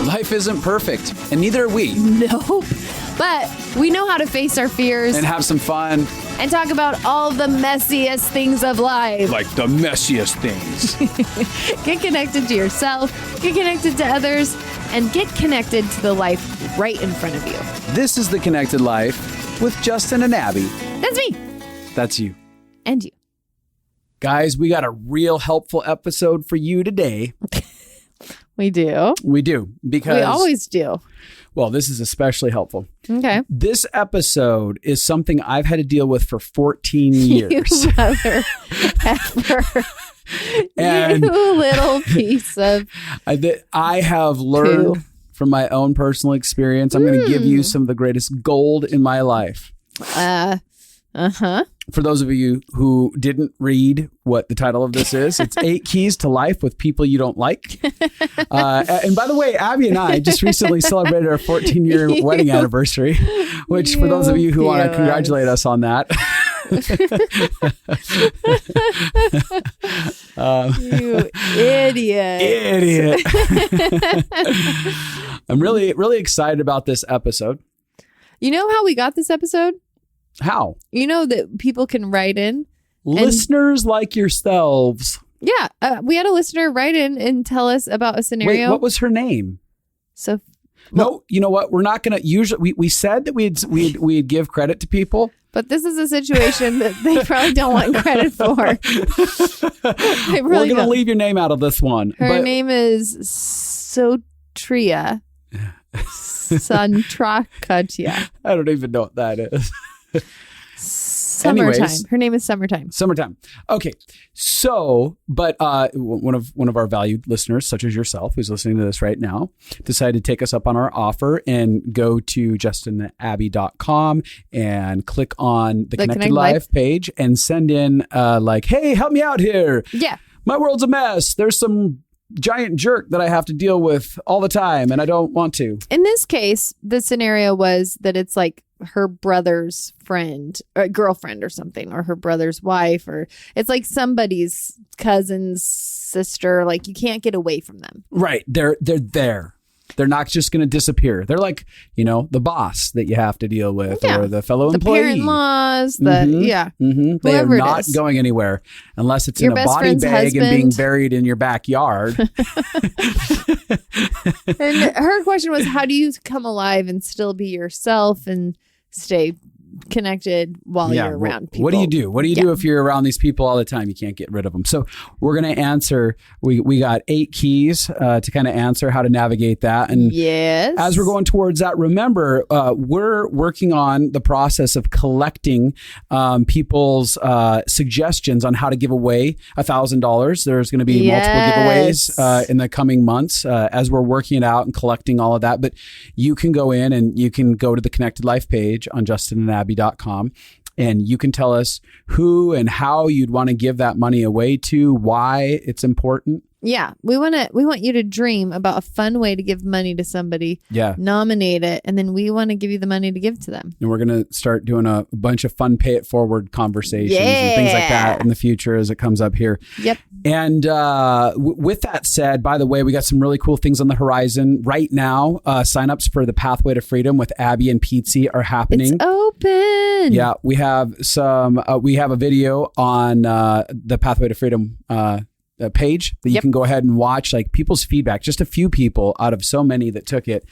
Life isn't perfect, and neither are we. Nope. But we know how to face our fears And have some fun. and talk about all the messiest things of life. Like the messiest things. Get connected to yourself, get connected to others, and get connected to the life right in front of you. This is The Connected Life with Justin and Abby. That's me. That's you. And you. Guys, we got a real helpful episode for you today. We do. We do. Because We always do. Well, this is especially helpful. Okay. This episode is something I've had to deal with for 14 years. You mother effer. And you little piece of I have learned poo. from my own personal experience. I'm going to give you some of the greatest gold in my life. Uh-huh. For those of you who didn't read what the title of this is, it's 8 Keys to Life with People You Don't Like. And by the way, Abby and I just recently celebrated our 14-year wedding anniversry, which for those of you who want to congratulate us on that. You idiot. I'm really excited about this episode. You know how we got this episode? How? You know that people can write in? Listeners like yourselves. Yeah. We had a listener write in and tell us about a scenario. Wait, what was her name? So, No, you know what? We're not going to usually. We said that we'd give credit to people. but this is a situation that they probably don't want credit for. They We're really going to don't. leave your name out of this one. Her but name is Sotria. Santrakatia. I don't even know what that is. Summertime. Anyways. Her name is Summertime. Summertime. Okay. So, but one of our valued listeners, such as yourself, who's listening to this right now, decided to take us up on our offer and go to justinabby.com and click on the Connected Life page and send in like, hey, help me out here. Yeah. My world's a mess. There's some giant jerk that I have to deal with all the time and I don't want to. In this case, the scenario was that it's like her brother's friend or girlfriend or something, or her brother's wife, or it's like somebody's cousin's sister. Like you can't get away from them. Right. They're there. They're not just going to disappear. They're like, the boss that you have to deal with or the fellow employee. The parent-in-laws, They are whoever it not is. going anywhere unless it's Your in a best body friend's bag and being husband. buried in your backyard. And her question was, how do you come alive and still be yourself and stay connected while you're around people? What do you do? What do you do if you're around these people all the time? You can't get rid of them. So we're going to answer. We got 8 keys to kind of answer how to navigate that. And yes, as we're going towards that, remember, we're working on the process of collecting people's suggestions on how to give away $1,000. There's going to be multiple giveaways in the coming months as we're working it out and collecting all of that. But you can go in and you can go to the Connected Life page on justinandabby.com and you can tell us who and how you'd want to give that money away to, why it's important. Yeah, we want you to dream about a fun way to give money to somebody. Yeah. Nominate it, and then we want to give you the money to give to them. And we're going to start doing a bunch of fun pay it forward conversations and things like that in the future as it comes up here. Yep. And with that said, by the way, we got some really cool things on the horizon right now. Signups for the Pathway to Freedom with Abby and Pizzi are happening. It's open. Yeah, we have we have a video on the Pathway to Freedom page that you can go ahead and watch, like people's feedback, just a few people out of so many that took it,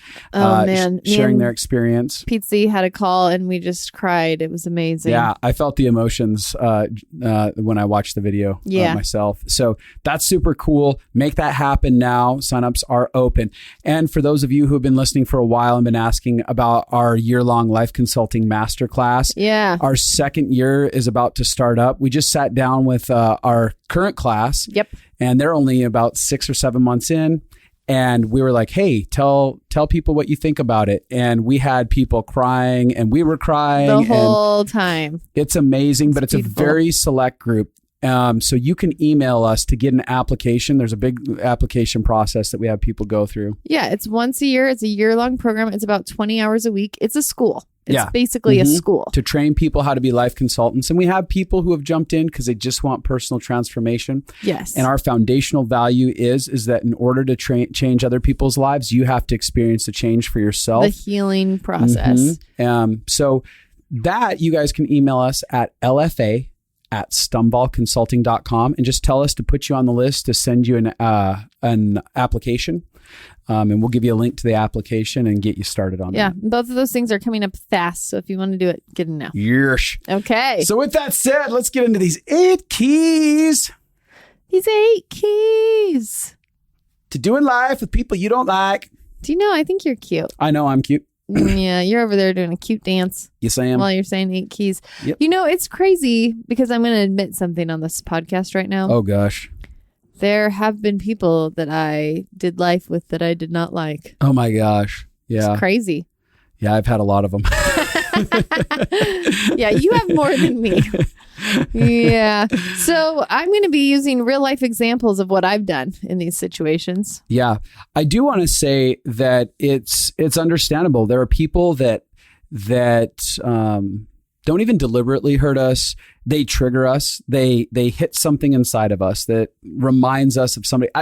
sharing their experience. Pizzi had a call and we just cried. It was amazing. Yeah, I felt the emotions when I watched the video myself. So that's super cool. Make that happen now. Signups are open. And for those of you who have been listening for a while and been asking about our year-long life consulting masterclass, our second year is about to start up. We just sat down with our current class. Yep. And they're only about 6 or 7 months in. And we were like, hey, tell people what you think about it. And we had people crying and we were crying the whole time. It's amazing, but it's beautiful. A very select group. So you can email us to get an application. There's a big application process that we have people go through. Yeah, it's once a year. It's a year-long program. It's about 20 hours a week. It's a school. It's basically a school. To train people how to be life consultants. And we have people who have jumped in because they just want personal transformation. Yes. And our foundational value is that in order to change other people's lives, you have to experience the change for yourself. The healing process. So that you guys can email us at lfa@stumballconsulting.com and just tell us to put you on the list to send you an application. And we'll give you a link to the application and get you started on that. Yeah. Both of those things are coming up fast. So if you want to do it, get in now. Yeesh. Okay. So with that said, let's get into these 8 keys. These 8 keys To doing life with people you don't like. Do you know, I think you're cute. I know I'm cute. Yeah, you're over there doing a cute dance. Yes, I am. While you're saying 8 keys. Yep. You know, it's crazy because I'm going to admit something on this podcast right now. Oh, gosh. There have been people that I did life with that I did not like. Oh, my gosh. Yeah. It's crazy. Yeah, I've had a lot of them. Yeah, you have more than me. Yeah. So I'm going to be using real life examples of what I've done in these situations. Yeah. I do want to say that it's understandable. There are people that don't even deliberately hurt us. They trigger us. They hit something inside of us that reminds us of somebody.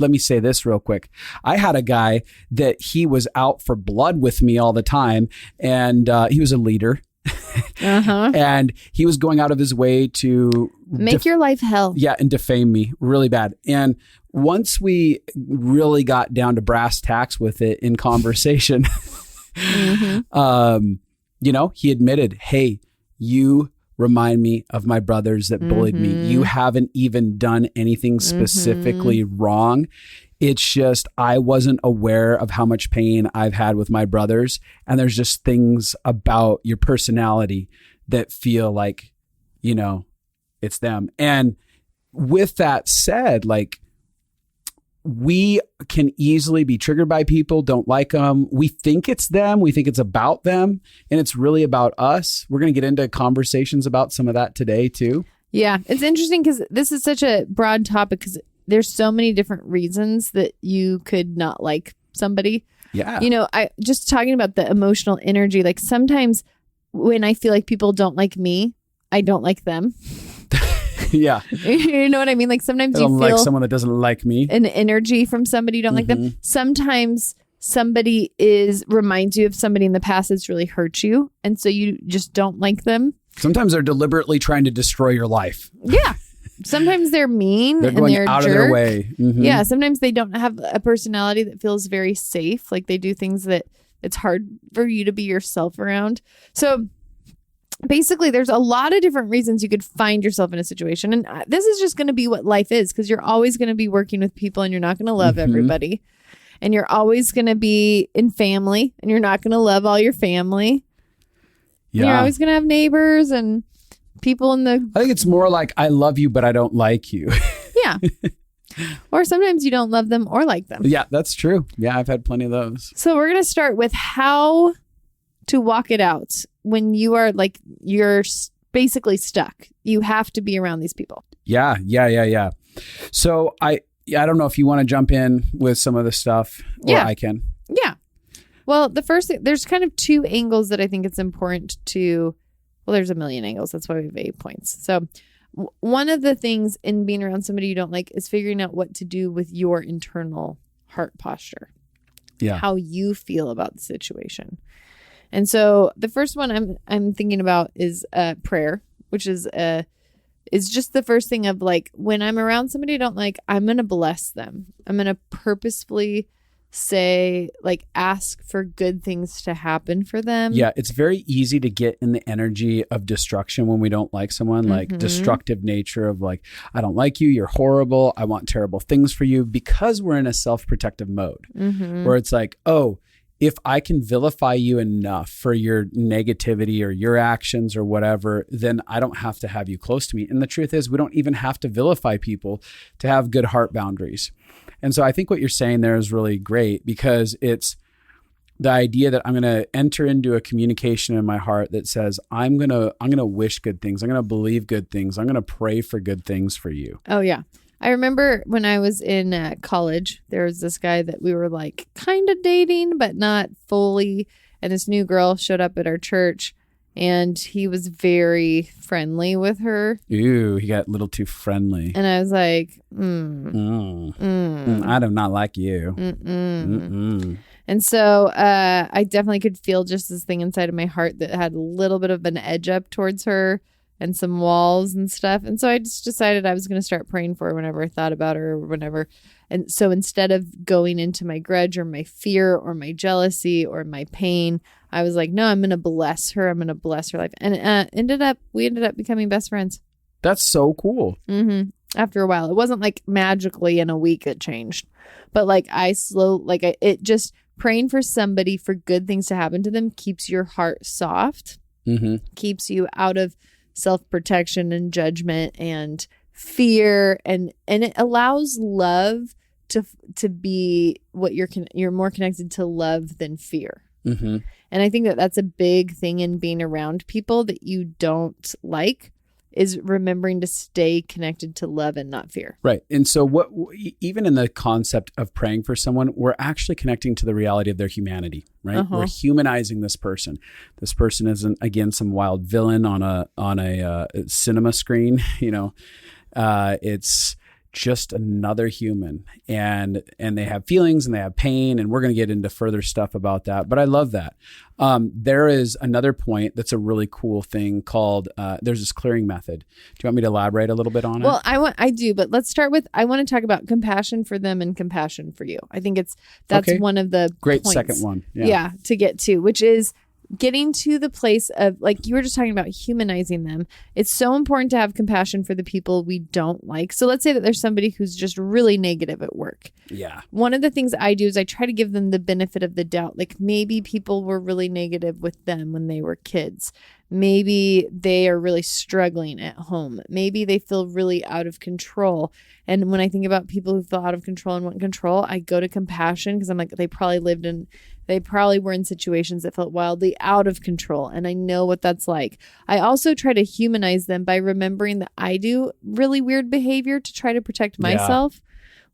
Let me say this real quick. I had a guy that he was out for blood with me all the time, and he was a leader. And he was going out of his way to make your life hell. Yeah, and defame me really bad. And once we really got down to brass tacks with it in conversation, he admitted, hey, you remind me of my brothers that bullied me. You haven't even done anything specifically wrong. It's just I wasn't aware of how much pain I've had with my brothers. And there's just things about your personality that feel like, it's them. And with that said, like, we can easily be triggered by people, don't like them. We think it's them. We think it's about them. And it's really about us. We're going to get into conversations about some of that today too. Yeah. It's interesting because this is such a broad topic because there's so many different reasons that you could not like somebody. Yeah. I just talking about the emotional energy. Like sometimes when I feel like people don't like me, I don't like them. Yeah. You know what I mean? Like sometimes I don't you feel like someone that doesn't like me. An energy from somebody, you don't like them. Sometimes somebody reminds you of somebody in the past that's really hurt you. And so you just don't like them. Sometimes they're deliberately trying to destroy your life. Yeah. Sometimes they're mean they're and going they're out a jerk. of their way. Yeah. Sometimes they don't have a personality that feels very safe. Like they do things that it's hard for you to be yourself around. So basically, there's a lot of different reasons you could find yourself in a situation. And this is just going to be what life is because you're always going to be working with people and you're not going to love everybody. And you're always going to be in family and you're not going to love all your family. Yeah. And you're always going to have neighbors and people in the... I think it's more like, I love you, but I don't like you. Yeah. Or sometimes you don't love them or like them. Yeah, that's true. Yeah, I've had plenty of those. So we're going to start with how to walk it out when you are like, you're basically stuck. You have to be around these people. Yeah. So I don't know if you want to jump in with some of the stuff or I can. Yeah. Well, the first thing, there's kind of 2 angles that I think it's important to, well, there's a million angles. That's why we have 8 points. So one of the things in being around somebody you don't like is figuring out what to do with your internal heart posture. Yeah. How you feel about the situation. And so the first one I'm thinking about is prayer, which is just the first thing of like, when I'm around somebody I don't like, I'm going to bless them. I'm going to purposefully say, like, ask for good things to happen for them. Yeah, it's very easy to get in the energy of destruction when we don't like someone, like destructive nature of like, I don't like you, you're horrible, I want terrible things for you, because we're in a self-protective mode where it's like, oh, if I can vilify you enough for your negativity or your actions or whatever, then I don't have to have you close to me. And the truth is, we don't even have to vilify people to have good heart boundaries. And so I think what you're saying there is really great, because it's the idea that I'm going to enter into a communication in my heart that says, I'm going to wish good things. I'm going to believe good things. I'm going to pray for good things for you. Oh, yeah. I remember when I was in college, there was this guy that we were like kind of dating, but not fully. and this new girl showed up at our church, and he was very friendly with her. Ooh, he got a little too friendly. And I was like, I do not like you. And so I definitely could feel just this thing inside of my heart that had a little bit of an edge up towards her and some walls and stuff. And so I just decided I was going to start praying for her whenever I thought about her or whenever. And so instead of going into my grudge or my fear or my jealousy or my pain, I was like, no, I'm going to bless her. I'm going to bless her life. And we ended up becoming best friends. That's so cool. After a while, it wasn't like magically in a week it changed, but like it just praying for somebody for good things to happen to them keeps your heart soft, keeps you out of self-protection and judgment and fear, and it allows love to be what you're more connected to love than fear. And I think that that's a big thing in being around people that you don't like, is remembering to stay connected to love and not fear. Right. And so even in the concept of praying for someone, we're actually connecting to the reality of their humanity, right? We're humanizing this person. This person isn't, again, some wild villain on a cinema screen, it's just another human, and they have feelings and they have pain, and we're going to get into further stuff about that. But I love that. There is another point that's a really cool thing called, there's this clearing method. Do you want me to elaborate a little bit on it? Well, I do, but let's start with, I want to talk about compassion for them and compassion for you. I think that's okay. One of the great points, second one. Yeah, to get to, which is getting to the place of, like you were just talking about, humanizing them. It's so important to have compassion for the people we don't like. So let's say that there's somebody who's just really negative at work. Yeah. One of the things I do is I try to give them the benefit of the doubt. Like maybe people were really negative with them when they were kids. Maybe they are really struggling at home. Maybe they feel really out of control. And when I think about people who feel out of control and want control, I go to compassion, because I'm like, they probably were in situations that felt wildly out of control. And I know what that's like. I also try to humanize them by remembering that I do really weird behavior to try to protect myself.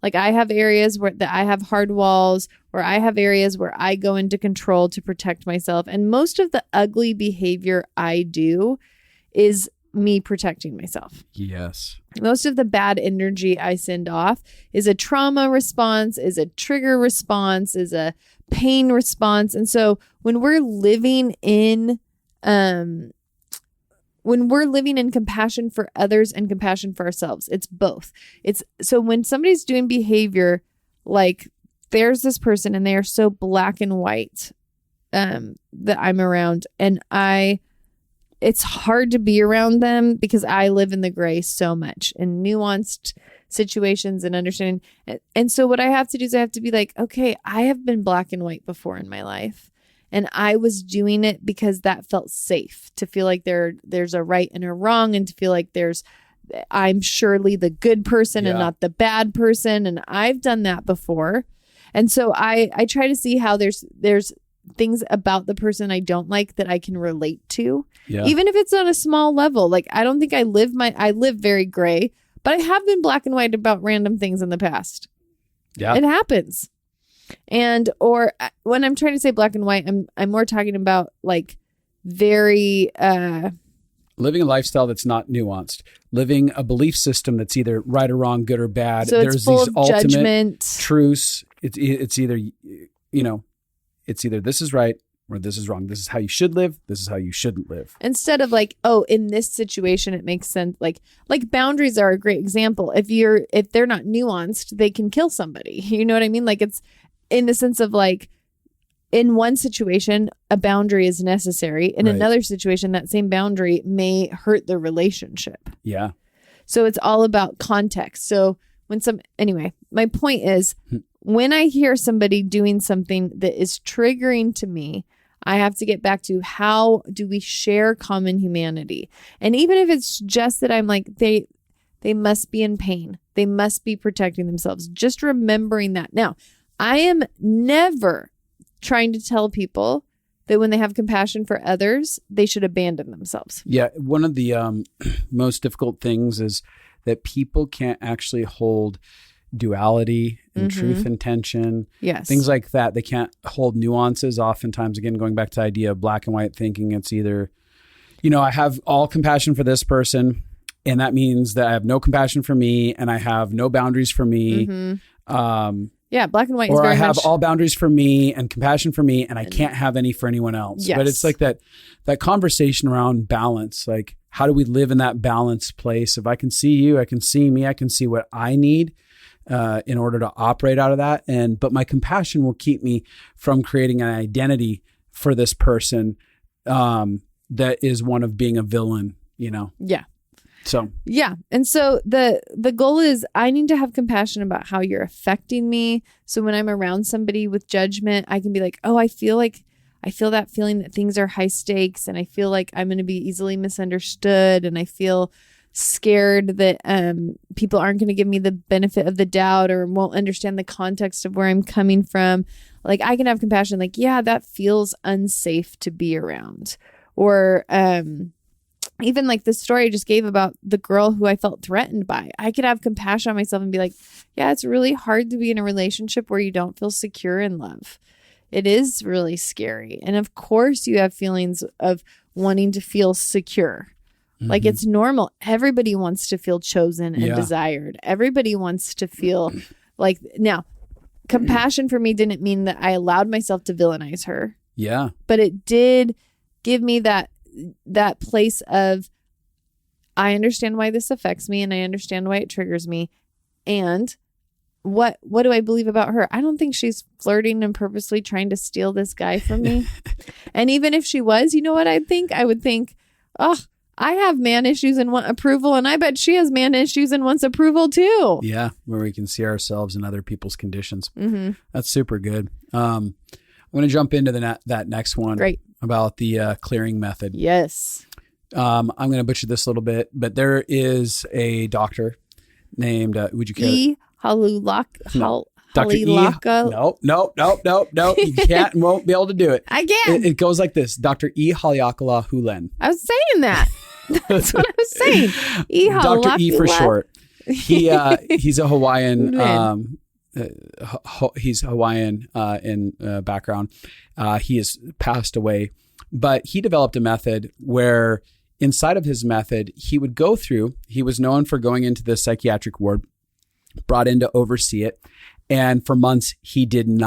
Like I have areas that I have hard walls, or I have areas where I go into control to protect myself. And most of the ugly behavior I do is me protecting myself. Yes. Most of the bad energy I send off is a trauma response, is a trigger response, is a pain response. And so when we're living in compassion for others and compassion for ourselves, it's both. It's so when somebody's doing behavior, like there's this person and they are so black and white that I'm around, and it's hard to be around them because I live in the gray so much, in nuanced situations and understanding. And so what I have to do is I have to be like, okay, I have been black and white before in my life. And I was doing it because that felt safe, to feel like there's a right and a wrong, and to feel like I'm surely the good person and not the bad person. And I've done that before. And so I try to see how there's things about the person I don't like that I can relate to, even if it's on a small level. Like, I don't think I live very gray, but I have been black and white about random things in the past. Yeah. It happens. And, or when I'm trying to say black and white, I'm more talking about like very, living a lifestyle that's not nuanced, living a belief system that's either right or wrong, good or bad. So there's these ultimate judgment. Truths. It's either, it's either this is right or this is wrong. This is how you should live. This is how you shouldn't live. Instead of like, oh, in this situation, it makes sense. Like boundaries are a great example. If they're not nuanced, they can kill somebody. You know what I mean? Like, it's in the sense of like, in one situation, a boundary is necessary. In another situation, that same boundary may hurt the relationship. Yeah. So it's all about context. So anyway, my point is, when I hear somebody doing something that is triggering to me, I have to get back to, how do we share common humanity? And even if it's just that I'm like, they must be in pain, they must be protecting themselves, just remembering that. Now, I am never trying to tell people that when they have compassion for others, they should abandon themselves. Yeah. One of the most difficult things is that people can't actually hold duality and truth and tension. Yes. Things like that. They can't hold nuances. Oftentimes, again, going back to the idea of black and white thinking, it's either, I have all compassion for this person, and that means that I have no compassion for me, and I have no boundaries for me. Black and white is or very I have much... all boundaries for me and compassion for me, and I can't have any for anyone else. Yes. But it's like that conversation around balance. Like, how do we live in that balanced place? If I can see you, I can see me, I can see what I need in order to operate out of that. But my compassion will keep me from creating an identity for this person that is one of being a villain, Yeah. So yeah. And so the goal is I need to have compassion about how you're affecting me. So when I'm around somebody with judgment, I can be like, oh, I feel that feeling that things are high stakes, and I feel like I'm going to be easily misunderstood, and I feel scared that people aren't going to give me the benefit of the doubt or won't understand the context of where I'm coming from. Like, I can have compassion, like, yeah, that feels unsafe to be around. Or even like the story I just gave about the girl who I felt threatened by. I could have compassion on myself and be like, yeah, it's really hard to be in a relationship where you don't feel secure in love. It is really scary. And of course you have feelings of wanting to feel secure. Like, it's normal. Everybody wants to feel chosen and desired. Everybody wants to feel like... Now, compassion for me didn't mean that I allowed myself to villainize her. Yeah. But it did give me that place of, I understand why this affects me, and I understand why it triggers me. And what do I believe about her? I don't think she's flirting and purposely trying to steal this guy from me. And even if she was, you know what I'd think? I would think, oh, I have man issues and want approval, and I bet she has man issues and wants approval too. Yeah, where we can see ourselves in other people's conditions. That's super good. I'm going to jump into that next one. Great. About the clearing method. Yes. I'm going to butcher this a little bit, but there is a doctor named, would you care? Dr. E. No. You can't and won't be able to do it. I can. It goes like this. Dr. E. Haleakala Hulen. I was saying that. That's what I was saying. Dr. E for short. He's a Hawaiian. He's Hawaiian in background. He has passed away, but he developed a method where inside of his method, he would go through, he was known for going into the psychiatric ward, brought in to oversee it. And for months, he didn't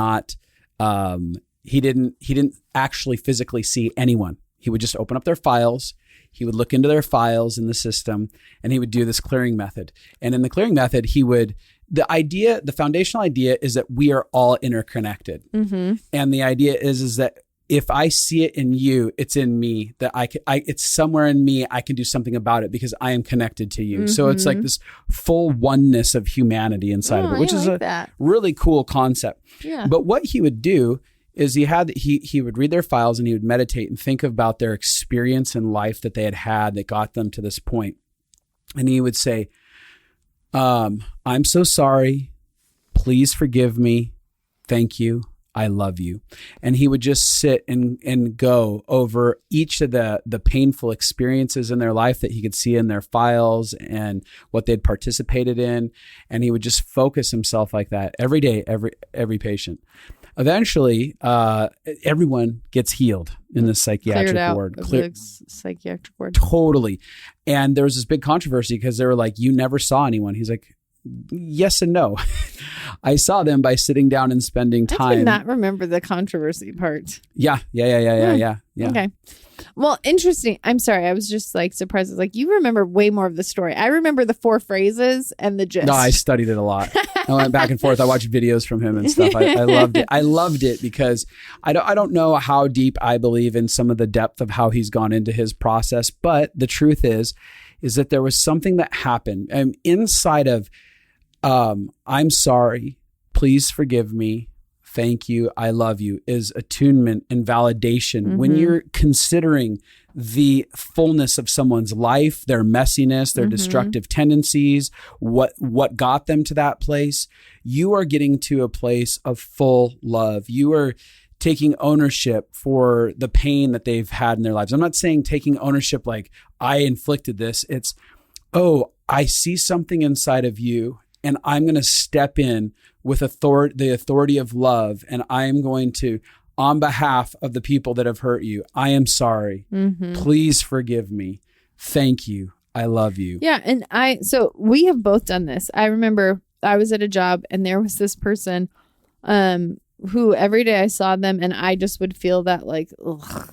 actually physically see anyone. He would just open up their files. He would look into their files in the system, and he would do this clearing method. And in the clearing method, the foundational idea is that we are all interconnected. And the idea is that if I see it in you, it's in me, that it's somewhere in me, I can do something about it because I am connected to you. So it's like this full oneness of humanity inside of it, which is a really cool concept. Yeah. But what he would do is he would read their files, and he would meditate and think about their experience in life that they had that got them to this point. And he would say, I'm so sorry. Please forgive me. Thank you. I love you. And he would just sit and go over each of the painful experiences in their life that he could see in their files and what they'd participated in. And he would just focus himself like that every day, every patient. Eventually, everyone gets healed in the psychiatric ward. Psychiatric ward. Totally. And there was this big controversy because they were like, you never saw anyone. He's like, yes and no. I saw them by sitting down and spending time. I did not remember the controversy part. Yeah. Okay. Well, interesting. I'm sorry. I was just like surprised. I was like, you remember way more of the story. I remember the 4 phrases and the gist. No, I studied it a lot. I went back and forth. I watched videos from him and stuff. I loved it. I loved it because I don't know how deep I believe in some of the depth of how he's gone into his process. But the truth is that there was something that happened inside of, I'm sorry, please forgive me, thank you, I love you, is attunement and validation. When you're considering the fullness of someone's life, their messiness, their destructive tendencies, what got them to that place, you are getting to a place of full love. You are taking ownership for the pain that they've had in their lives. I'm not saying taking ownership like I inflicted this. It's, oh, I see something inside of you, and I'm going to step in with the authority of love, and I am going to, on behalf of the people that have hurt you, I am sorry. Please forgive me. Thank you. I love you. Yeah. And so we have both done this. I remember I was at a job and there was this person who every day I saw them and I just would feel that like, ugh.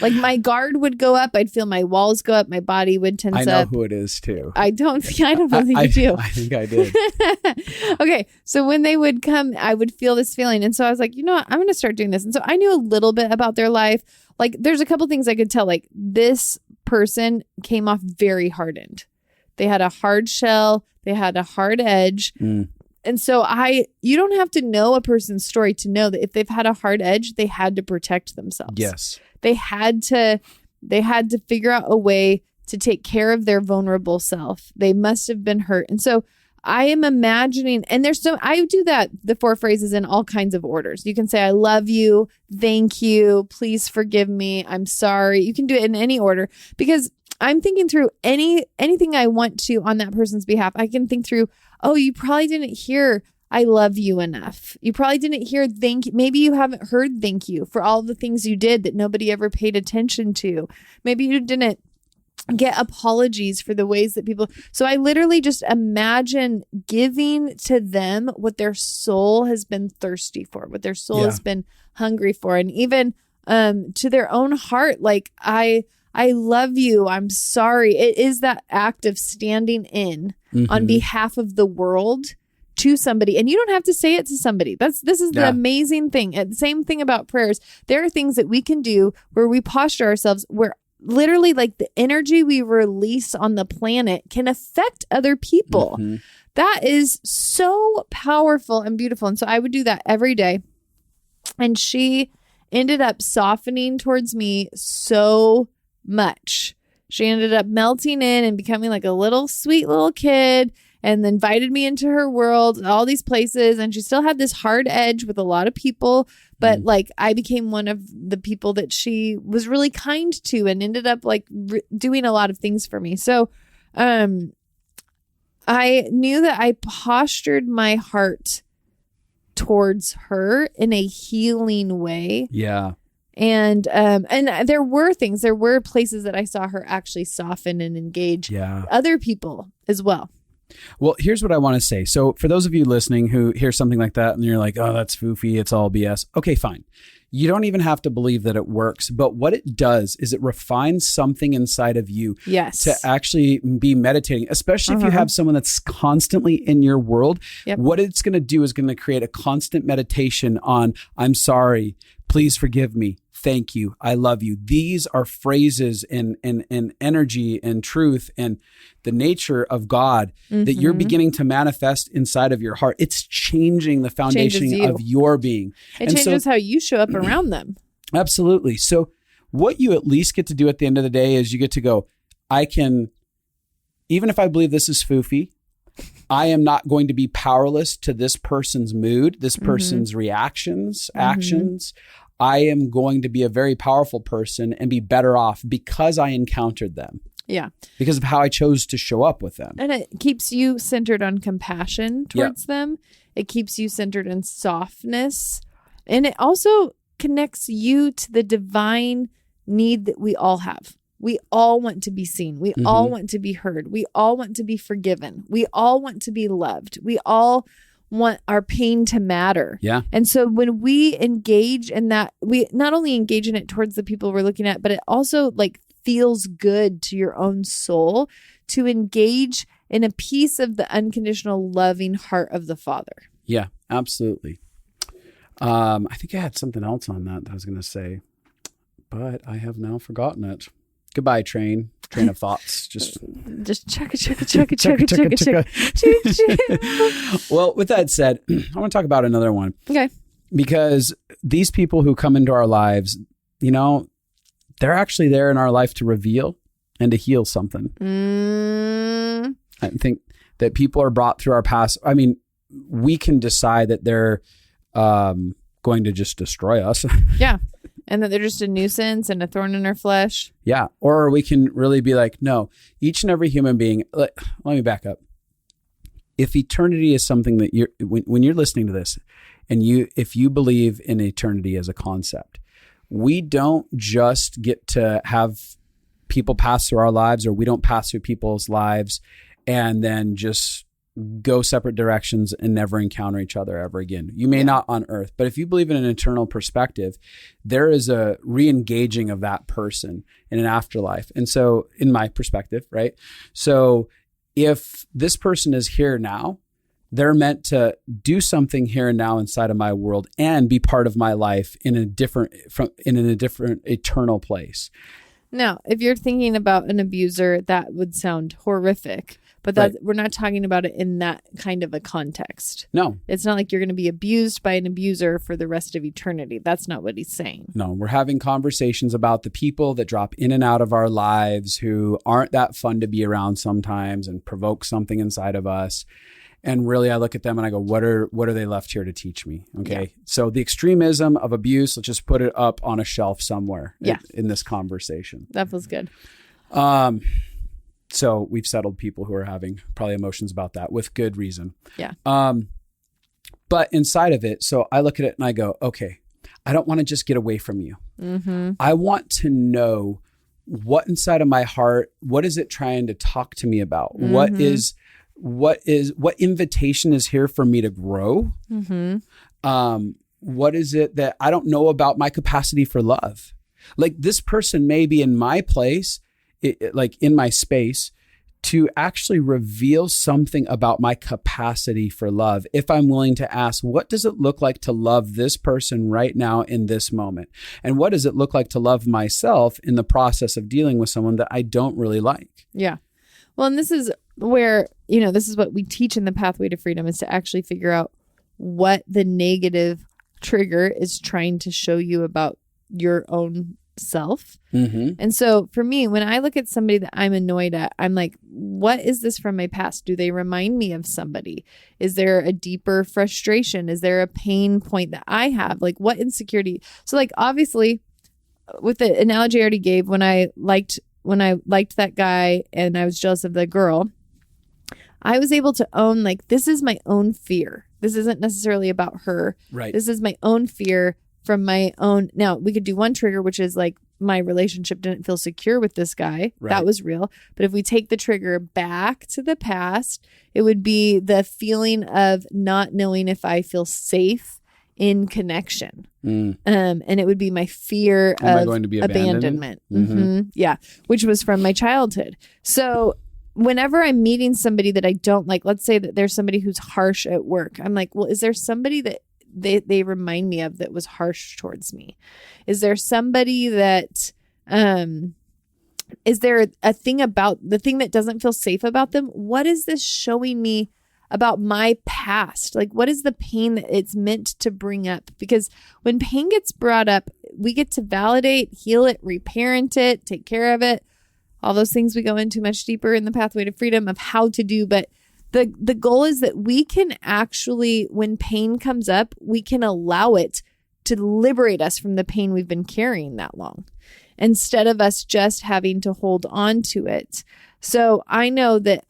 Like my guard would go up. I'd feel my walls go up. My body would tense up. I know who it is too. I don't think you do. I think I did. Okay. So when they would come, I would feel this feeling. And so I was like, you know what? I'm going to start doing this. And so I knew a little bit about their life. Like there's a couple things I could tell. Like this person came off very hardened. They had a hard shell. They had a hard edge. And so you don't have to know a person's story to know that if they've had a hard edge, they had to protect themselves. Yes. They had to figure out a way to take care of their vulnerable self. They must have been hurt. And so I am imagining, and I do that, the 4 phrases in all kinds of orders. You can say, I love you, thank you, please forgive me, I'm sorry. You can do it in any order because I'm thinking through anything I want to on that person's behalf. I can think through, oh, you probably didn't hear I love you enough. You probably didn't hear thank you. Maybe you haven't heard thank you for all the things you did that nobody ever paid attention to. Maybe you didn't get apologies for the ways that people. So I literally just imagine giving to them what their soul has been thirsty for, what their soul has been hungry for. And even to their own heart, like I love you. I'm sorry. It is that act of standing in on behalf of the world to somebody. And you don't have to say it to somebody. This is the amazing thing. And the same thing about prayers. There are things that we can do where we posture ourselves where literally like the energy we release on the planet can affect other people. That is so powerful and beautiful. And so I would do that every day. And she ended up softening towards me so much. She ended up melting in and becoming like a little sweet little kid and invited me into her world, all these places. And she still had this hard edge with a lot of people. But like I became one of the people that she was really kind to and ended up like doing a lot of things for me. So I knew that I postured my heart towards her in a healing way. Yeah. And there were places that I saw her actually soften and engage other people as well. Well, here's what I want to say. So for those of you listening who hear something like that and you're like, oh, that's foofy, it's all BS. Okay, fine. You don't even have to believe that it works. But what it does is it refines something inside of you to actually be meditating, especially if you have someone that's constantly in your world. What it's going to do is going to create a constant meditation on, I'm sorry, please forgive me. Thank you. I love you. These are phrases and energy and truth and the nature of God that you're beginning to manifest inside of your heart. It's changing the foundation of your being. It changes how you show up around them. Absolutely. So what you at least get to do at the end of the day is you get to go, I can, even if I believe this is foofy, I am not going to be powerless to this person's mood, this person's reactions, actions. I am going to be a very powerful person and be better off because I encountered them. Yeah. Because of how I chose to show up with them. And it keeps you centered on compassion towards them. It keeps you centered in softness. And it also connects you to the divine need that we all have. We all want to be seen. We all want to be heard. We all want to be forgiven. We all want to be loved. We all want our pain to matter. Yeah. And so when we engage in that, we not only engage in it towards the people we're looking at, but it also like feels good to your own soul to engage in a piece of the unconditional loving heart of the Father. Yeah, absolutely. I think I had something else on that I was going to say, but I have now forgotten it. Goodbye, train of thoughts. Just chugga. Well, with that said, I want to talk about another one. Okay. Because these people who come into our lives, you know, they're actually there in our life to reveal and to heal something. I think that people are brought through our past. I mean, we can decide that they're going to just destroy us. Yeah. And that they're just a nuisance and a thorn in our flesh. Yeah. Or we can really be like, no, each and every human being, let me back up. if eternity is something that when you're listening to this, and if you believe in eternity as a concept, we don't just get to have people pass through our lives, or we don't pass through people's lives and then just go separate directions and never encounter each other ever again. You may not on earth, but if you believe in an eternal perspective, there is a re-engaging of that person in an afterlife. And so in my perspective, right? So if this person is here now, they're meant to do something here and now inside of my world and be part of my life in a different eternal place. Now, if you're thinking about an abuser, that would sound horrific, but we're not talking about it in that kind of a context. No. It's not like you're going to be abused by an abuser for the rest of eternity. That's not what he's saying. No, we're having conversations about the people that drop in and out of our lives who aren't that fun to be around sometimes and provoke something inside of us. And really, I look at them and I go, what are they left here to teach me? Okay. Yeah. So the extremism of abuse, let's just put it up on a shelf somewhere in this conversation. That feels good. So we've settled people who are having probably emotions about that with good reason. Yeah. But inside of it, so I look at it and I go, okay, I don't want to just get away from you. Mm-hmm. I want to know what inside of my heart, what is it trying to talk to me about? Mm-hmm. What invitation is here for me to grow? Mm-hmm. What is it that I don't know about my capacity for love? Like this person may be in my place, like in my space, to actually reveal something about my capacity for love. If I'm willing to ask, what does it look like to love this person right now in this moment? And what does it look like to love myself in the process of dealing with someone that I don't really like? Yeah. Well, and this is where, this is what we teach in the Pathway to Freedom, is to actually figure out what the negative trigger is trying to show you about your own self. Mm-hmm. And so for me, when I look at somebody that I'm annoyed at, I'm like, what is this from my past? Do they remind me of somebody? Is there a deeper frustration? Is there a pain point that I have? Like what insecurity? So like, obviously with the analogy I already gave, when I liked that guy and I was jealous of the girl, I was able to own, like, this is my own fear. This isn't necessarily about her. Right. This is my own fear from my own. Now, we could do one trigger, which is like my relationship didn't feel secure with this guy. Right. That was real. But if we take the trigger back to the past, it would be the feeling of not knowing if I feel safe in connection. And it would be my fear of going to be abandonment. Mm-hmm. Yeah. Which was from my childhood. So whenever I'm meeting somebody that I don't like, let's say that there's somebody who's harsh at work. I'm like, well, is there somebody that they remind me of that was harsh towards me? Is there somebody that, is there a thing about the thing that doesn't feel safe about them? What is this showing me about my past? Like, what is the pain that it's meant to bring up? Because when pain gets brought up, we get to validate, heal it, reparent it, take care of it. All those things we go into much deeper in the Pathway to Freedom of how to do. But the goal is that we can actually, when pain comes up, we can allow it to liberate us from the pain we've been carrying that long, instead of us just having to hold on to it. So I know that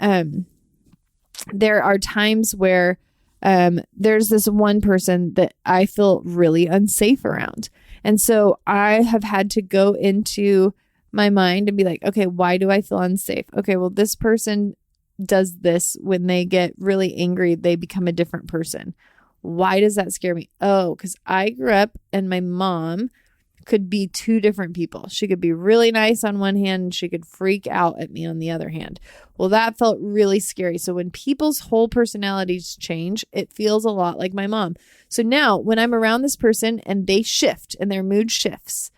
there are times where there's this one person that I feel really unsafe around. And so I have had to go into my mind and be like, okay, why do I feel unsafe? Okay, well, this person does this when they get really angry, they become a different person. Why does that scare me? Oh, because I grew up and my mom could be two different people. She could be really nice on one hand and she could freak out at me on the other hand. Well, that felt really scary. So when people's whole personalities change, it feels a lot like my mom. So now when I'm around this person and they shift and their mood shifts,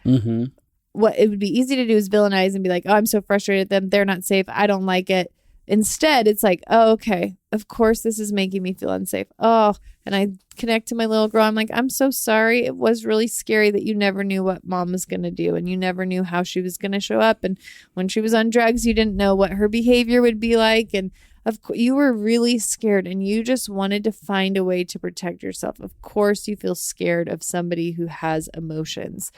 what it would be easy to do is villainize and be like, oh, I'm so frustrated at them. They're not safe. I don't like it. Instead, it's like, oh, okay, of course this is making me feel unsafe. Oh, and I connect to my little girl. I'm like, I'm so sorry. It was really scary that you never knew what mom was going to do and you never knew how she was going to show up. And when she was on drugs, you didn't know what her behavior would be like. And of course, you were really scared and you just wanted to find a way to protect yourself. Of course, you feel scared of somebody who has emotions.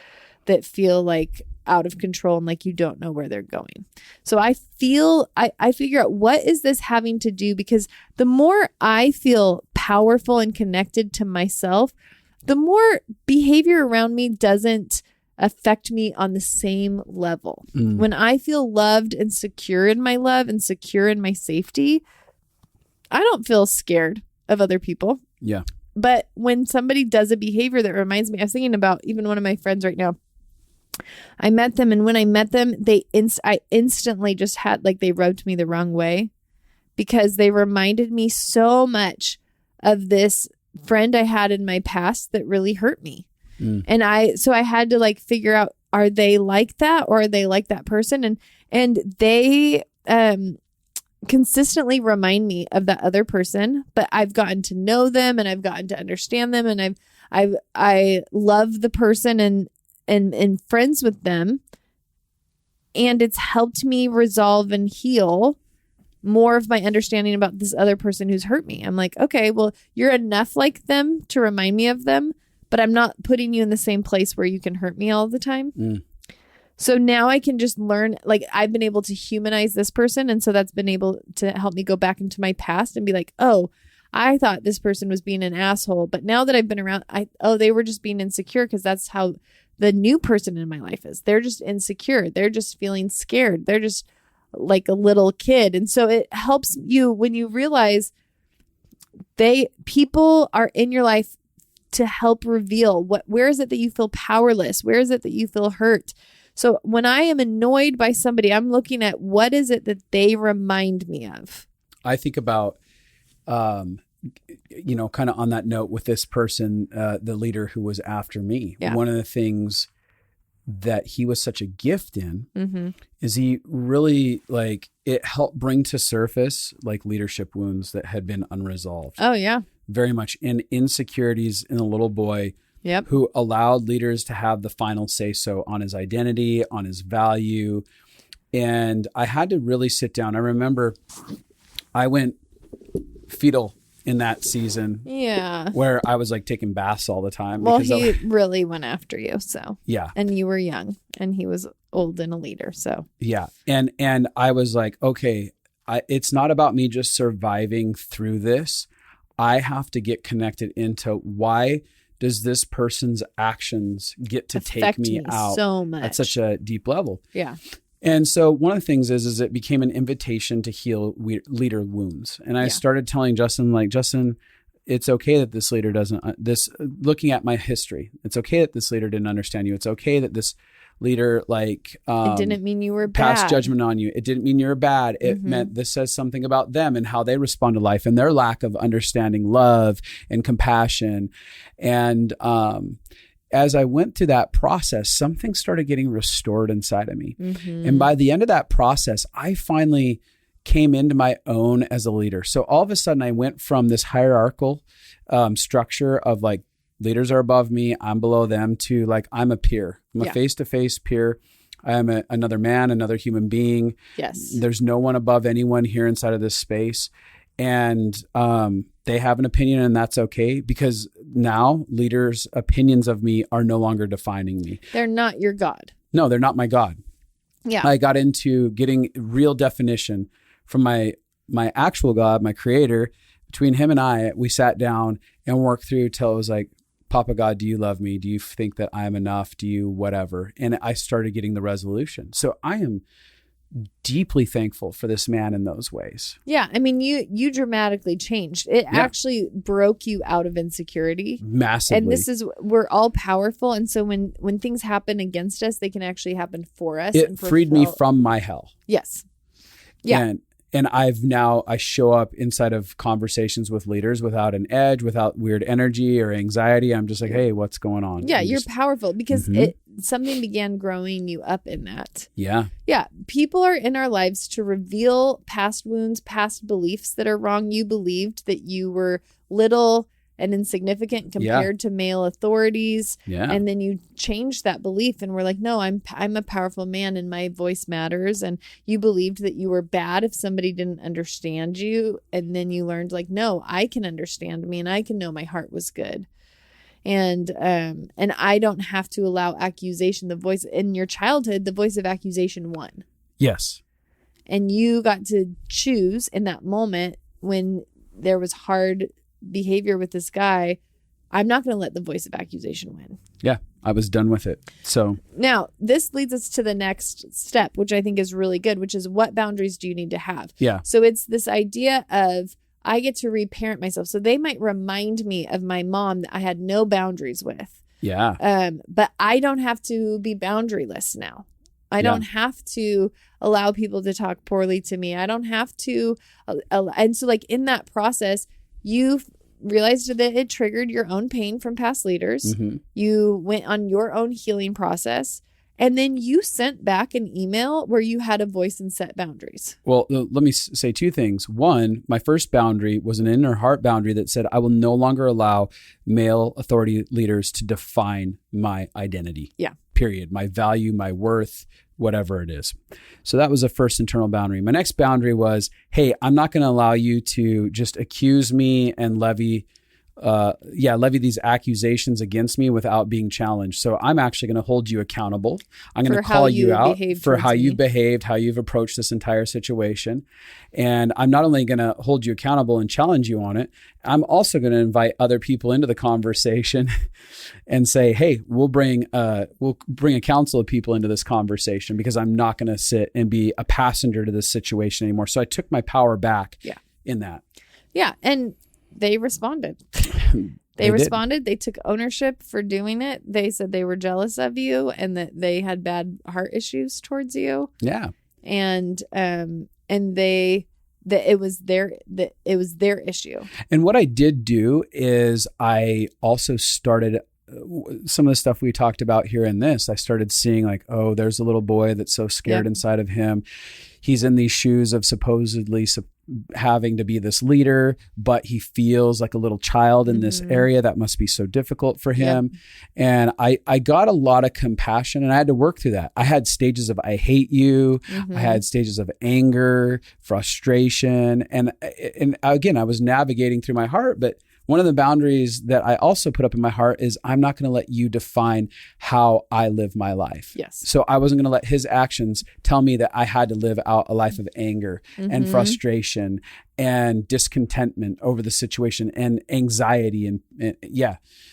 that feel like out of control and like you don't know where they're going. So I figure out, what is this having to do? Because the more I feel powerful and connected to myself, the more behavior around me doesn't affect me on the same level. When I feel loved and secure in my love and secure in my safety, I don't feel scared of other people. Yeah. But when somebody does a behavior that reminds me, I was thinking about even one of my friends right now. I met them, and when I met them, I instantly just had, like, they rubbed me the wrong way because they reminded me so much of this friend I had in my past that really hurt me. And I had to like figure out, are they like that, or are they like that person? And they consistently remind me of that other person, but I've gotten to know them and I've gotten to understand them, and I love the person and friends with them. And it's helped me resolve and heal more of my understanding about this other person who's hurt me. I'm like, okay, well, you're enough like them to remind me of them, but I'm not putting you in the same place where you can hurt me all the time. So now I can just learn, like, I've been able to humanize this person. And so that's been able to help me go back into my past and be like, oh, I thought this person was being an asshole, but now that I've been around, they were just being insecure, because that's how the new person in my life is. They're just insecure. They're just feeling scared. They're just like a little kid. And so it helps you when you realize people are in your life to help reveal where is it that you feel powerless? Where is it that you feel hurt? So when I am annoyed by somebody, I'm looking at, what is it that they remind me of? I think about, kind of on that note with this person, the leader who was after me. Yeah. One of the things that he was such a gift in is he really, like, it helped bring to surface like leadership wounds that had been unresolved. Oh yeah. Very much in insecurities in a little boy who allowed leaders to have the final say so on his identity, on his value. And I had to really sit down. I remember I went fetal in that season. Yeah. Where I was like taking baths all the time. Well, he really went after you. So yeah. And you were young and he was old and a leader. So yeah. And I was like, okay, it's not about me just surviving through this. I have to get connected into, why does this person's actions get to take me out so much at such a deep level? Yeah. And so one of the things is it became an invitation to heal leader wounds. And I started telling Justin, like, Justin, it's okay that this leader looking at my history, it's okay that this leader didn't understand you. It's okay that this leader, like, it didn't mean you were passed bad. Judgment on you. It didn't mean you were bad. It meant this says something about them and how they respond to life and their lack of understanding love and compassion. And, as I went through that process, something started getting restored inside of me. And by the end of that process, I finally came into my own as a leader. So all of a sudden I went from this hierarchical structure of like, leaders are above me, I'm below them, to like, I'm a peer. I'm a face-to-face peer. I am another man, another human being. Yes. There's no one above anyone here inside of this space. And they have an opinion, and that's okay, because now leaders' opinions of me are no longer defining me. They're not your God. No, they're not my God. Yeah. I got into getting real definition from my actual God, my creator. Between him and I, we sat down and worked through till it was like, Papa God, do you love me? Do you think that I am enough? Do you whatever? And I started getting the resolution. So I am deeply thankful for this man in those ways. Yeah. I mean, you dramatically changed. It actually broke you out of insecurity. Massively. And we're all powerful. And so when things happen against us, they can actually happen for us. It freed me from my hell. Yes. Yeah. And I show up inside of conversations with leaders without an edge, without weird energy or anxiety. I'm just like, hey, what's going on? Yeah, you're powerful because something began growing you up in that. Yeah. Yeah. People are in our lives to reveal past wounds, past beliefs that are wrong. You believed that you were little and insignificant compared to male authorities. Yeah. And then you changed that belief and were like, no, I'm a powerful man and my voice matters. And you believed that you were bad if somebody didn't understand you. And then you learned like, no, I can understand me and I can know my heart was good. And I don't have to allow accusation. The voice in your childhood, the voice of accusation won. Yes. And you got to choose in that moment when there was hard behavior with this guy. I'm not going to let the voice of accusation win. Yeah, I was done with it. So now this leads us to the next step, which I think is really good, which is what boundaries do you need to have? Yeah. So it's this idea of I get to reparent myself. So they might remind me of my mom that I had no boundaries with. Yeah. But I don't have to be boundaryless now. I don't have to allow people to talk poorly to me. I don't have to. And so like in that process, you realized that it triggered your own pain from past leaders. Mm-hmm. You went on your own healing process. And then you sent back an email where you had a voice and set boundaries. Well, let me say two things. One, my first boundary was an inner heart boundary that said I will no longer allow male authority leaders to define my identity. Yeah. Period. My value, my worth, whatever it is. So that was the first internal boundary. My next boundary was, hey, I'm not going to allow you to just accuse me and levy these accusations against me without being challenged. So I'm actually going to hold you accountable. I'm going to call you out for how you've behaved, how you've approached this entire situation. And I'm not only going to hold you accountable and challenge you on it, I'm also going to invite other people into the conversation and say, hey, we'll bring a council of people into this conversation because I'm not going to sit and be a passenger to this situation anymore. So I took my power back in that. Yeah. And they responded. They responded. They took ownership for doing it. They said they were jealous of you and that they had bad heart issues towards you. Yeah. And it was their issue. And what I did do is I also started some of the stuff we talked about here in this. I started seeing like, oh, there's a little boy that's so scared inside of him. He's in these shoes of supposedly having to be this leader, but he feels like a little child in this area. That must be so difficult for him. Yep. And I got a lot of compassion and I had to work through that. I had stages of, I hate you. I had stages of anger, frustration. And again, I was navigating through my heart, but one of the boundaries that I also put up in my heart is I'm not going to let you define how I live my life. Yes. So I wasn't going to let his actions tell me that I had to live out a life of anger and frustration and discontentment over the situation and anxiety. And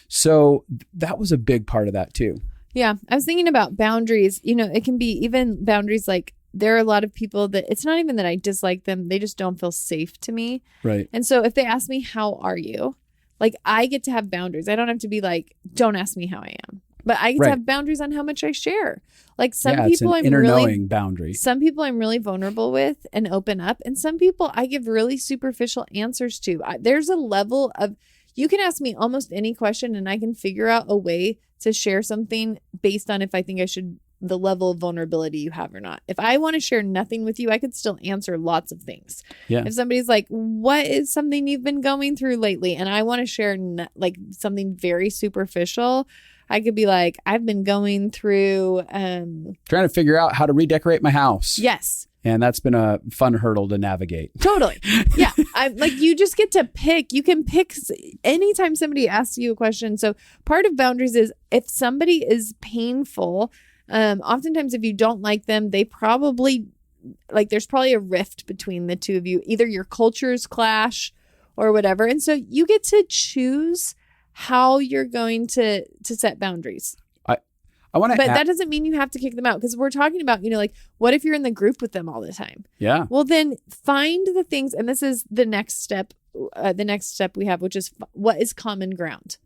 so that was a big part of that too. Yeah. I was thinking about boundaries. You know, it can be even boundaries like there are a lot of people that it's not even that I dislike them. They just don't feel safe to me. Right. And so if they ask me, how are you? Like I get to have boundaries. I don't have to be like, don't ask me how I am. But I get to have boundaries on how much I share. Like some people I'm really boundary. Some people I'm really vulnerable with and open up. And some people I give really superficial answers to. There's a level of, you can ask me almost any question and I can figure out a way to share something based on if I think I should, the level of vulnerability you have or not. If I want to share nothing with you, I could still answer lots of things. Yeah. If somebody's like, what is something you've been going through lately? And I want to share like something very superficial, I could be like, I've been going through trying to figure out how to redecorate my house. Yes. And that's been a fun hurdle to navigate. Totally. Yeah. I'm like, you just get to pick. You can pick anytime somebody asks you a question. So part of boundaries is if somebody is painful, oftentimes if you don't like them, they probably like, there's probably a rift between the two of you. Either your cultures clash or whatever. And so you get to choose how you're going to set boundaries. I want to, but that doesn't mean you have to kick them out because we're talking about, you know, like what if you're in the group with them all the time? Yeah. Well, then find the things, and this is the next step. The next step we have, which is what is common ground.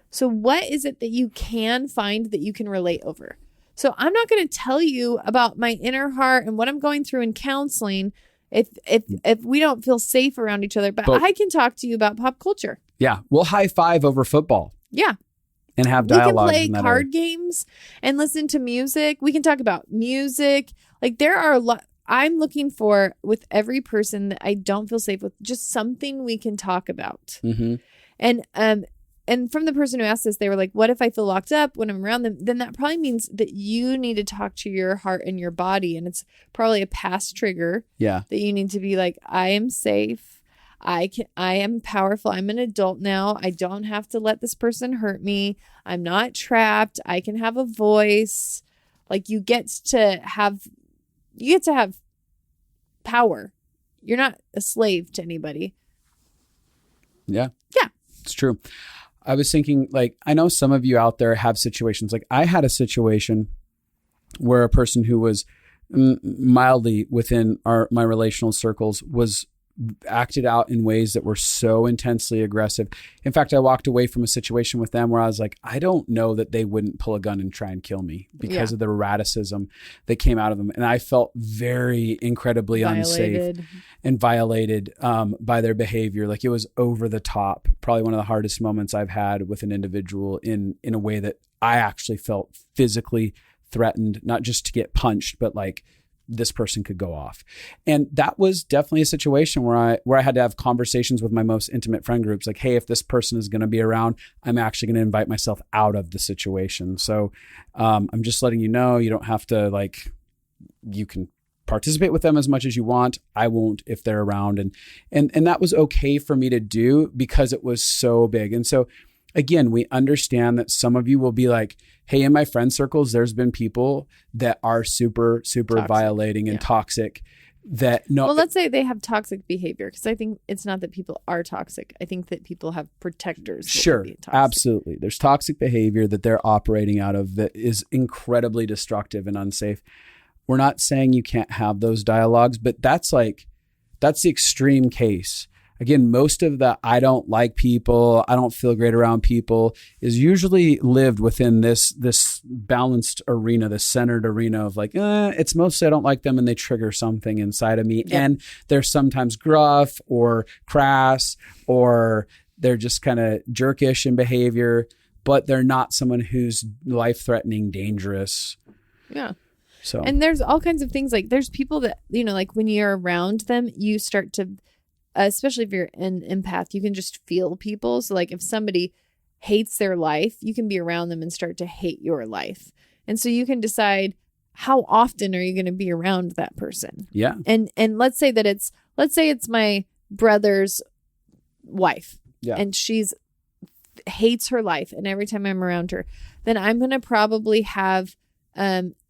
So what is it that you can find that you can relate over? So I'm not going to tell you about my inner heart and what I'm going through in counseling if we don't feel safe around each other. But I can talk to you about pop culture. Yeah. We'll high five over football. Yeah. And have dialogue. We can play card games and listen to music. We can talk about music. Like there are a lot. I'm looking for with every person that I don't feel safe with, just something we can talk about. Mm-hmm. And from the person who asked this, they were like, what if I feel locked up when I'm around them? Then that probably means that you need to talk to your heart and your body. And it's probably a past trigger. Yeah. That you need to be like, I am safe. I am powerful. I'm an adult now. I don't have to let this person hurt me. I'm not trapped. I can have a voice. Like you get to have power. You're not a slave to anybody. Yeah. Yeah. It's true. I was thinking, like, I know some of you out there have situations. Like I had a situation where a person who was mildly within my relational circles was acted out in ways that were so intensely aggressive. In fact, I walked away from a situation with them where I was like, I don't know that they wouldn't pull a gun and try and kill me because of the erraticism that came out of them. And I felt very incredibly unsafe and violated by their behavior. Like it was over the top. Probably one of the hardest moments I've had with an individual in a way that I actually felt physically threatened, not just to get punched, but like this person could go off. And that was definitely a situation where I had to have conversations with my most intimate friend groups. Like, hey, if this person is going to be around, I'm actually going to invite myself out of the situation. So I'm just letting you know, you don't have to like, you can participate with them as much as you want. I won't if they're around. And that was okay for me to do because it was so big. And so again, we understand that some of you will be like, hey, in my friend circles, there's been people that are super toxic, violating and toxic that no. Well, let's say they have toxic behavior, because I think it's not that people are toxic. I think that people have protectors. Sure, absolutely. There's toxic behavior that they're operating out of that is incredibly destructive and unsafe. We're not saying you can't have those dialogues, but that's the extreme case. Again, most of the I don't like people, I don't feel great around people is usually lived within this balanced arena, this centered arena of like, it's mostly I don't like them and they trigger something inside of me. Yep. And they're sometimes gruff or crass or they're just kind of jerkish in behavior, but they're not someone who's life-threatening, dangerous. Yeah. So, and there's all kinds of things like there's people that, like when you're around them, you start to especially if you're an empath, you can just feel people. So like if somebody hates their life, you can be around them and start to hate your life. And so you can decide how often are you going to be around that person? Yeah. And let's say it's my brother's wife. Yeah. And she's hates her life. And every time I'm around her, then I'm going to probably have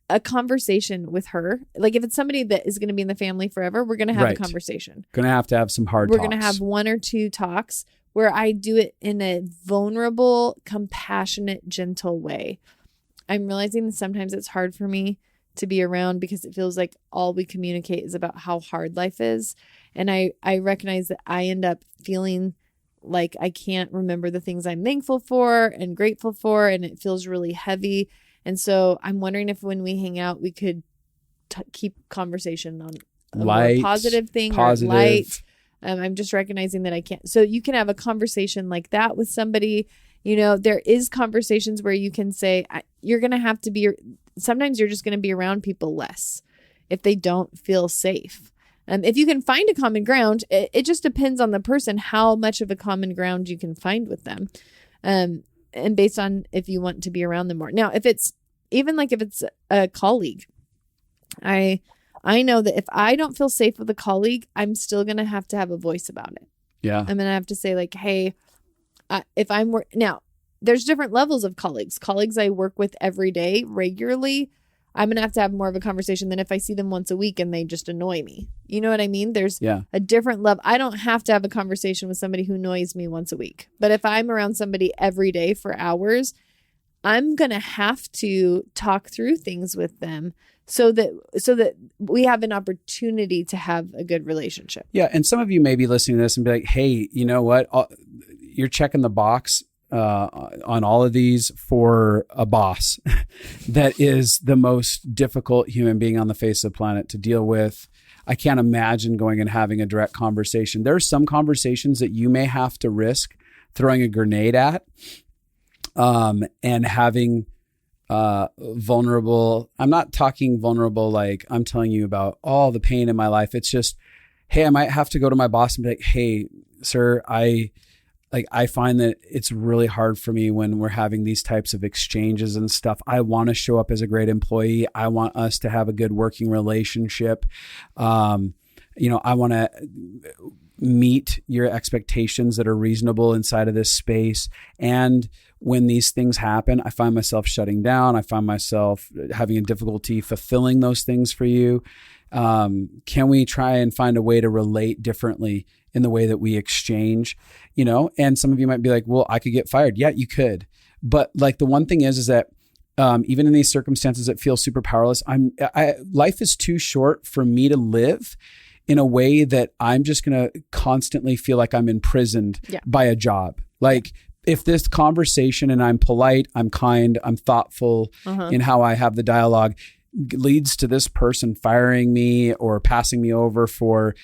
a conversation with her. Like if it's somebody that is going to be in the family forever, we're going to have a conversation. Going to have some hard talks. We're going to have one or two talks where I do it in a vulnerable, compassionate, gentle way. I'm realizing that sometimes it's hard for me to be around because it feels like all we communicate is about how hard life is. And I recognize that I end up feeling like I can't remember the things I'm thankful for and grateful for. And it feels really heavy. And so I'm wondering if when we hang out, we could keep conversation on a more positive thing or light. I'm just recognizing that I can't. So you can have a conversation like that with somebody. There is conversations where you can say, you're going to have to be, sometimes you're just going to be around people less if they don't feel safe. If you can find a common ground, it just depends on the person, how much of a common ground you can find with them. And based on if you want to be around them more. Now, if it's a colleague, I know that if I don't feel safe with a colleague, I'm still going to have a voice about it. Yeah. I'm going to have to say like, hey, now there's different levels of colleagues. Colleagues I work with every day, regularly, I'm going to have more of a conversation than if I see them once a week and they just annoy me. You know what I mean? There's a different level. I don't have to have a conversation with somebody who annoys me once a week. But if I'm around somebody every day for hours, I'm going to have to talk through things with them so that we have an opportunity to have a good relationship. Yeah. And some of you may be listening to this and be like, hey, you know what? You're checking the box on all of these for a boss that is the most difficult human being on the face of the planet to deal with. I can't imagine going and having a direct conversation. There are some conversations that you may have to risk throwing a grenade at, and having vulnerable. I'm not talking vulnerable like I'm telling you about all the pain in my life. It's just, hey, I might have to go to my boss and be like, hey, sir, I find that it's really hard for me when we're having these types of exchanges and stuff. I want to show up as a great employee. I want us to have a good working relationship. I want to, meet your expectations that are reasonable inside of this space. And when these things happen, I find myself shutting down. I find myself having a difficulty fulfilling those things for you. Can we try and find a way to relate differently in the way that we exchange, And some of you might be like, well, I could get fired. Yeah, you could. But like the one thing is that even in these circumstances that feel super powerless, life is too short for me to live in a way that I'm just going to constantly feel like I'm imprisoned by a job. Like if this conversation, and I'm polite, I'm kind, I'm thoughtful in how I have the dialogue, leads to this person firing me or passing me over for,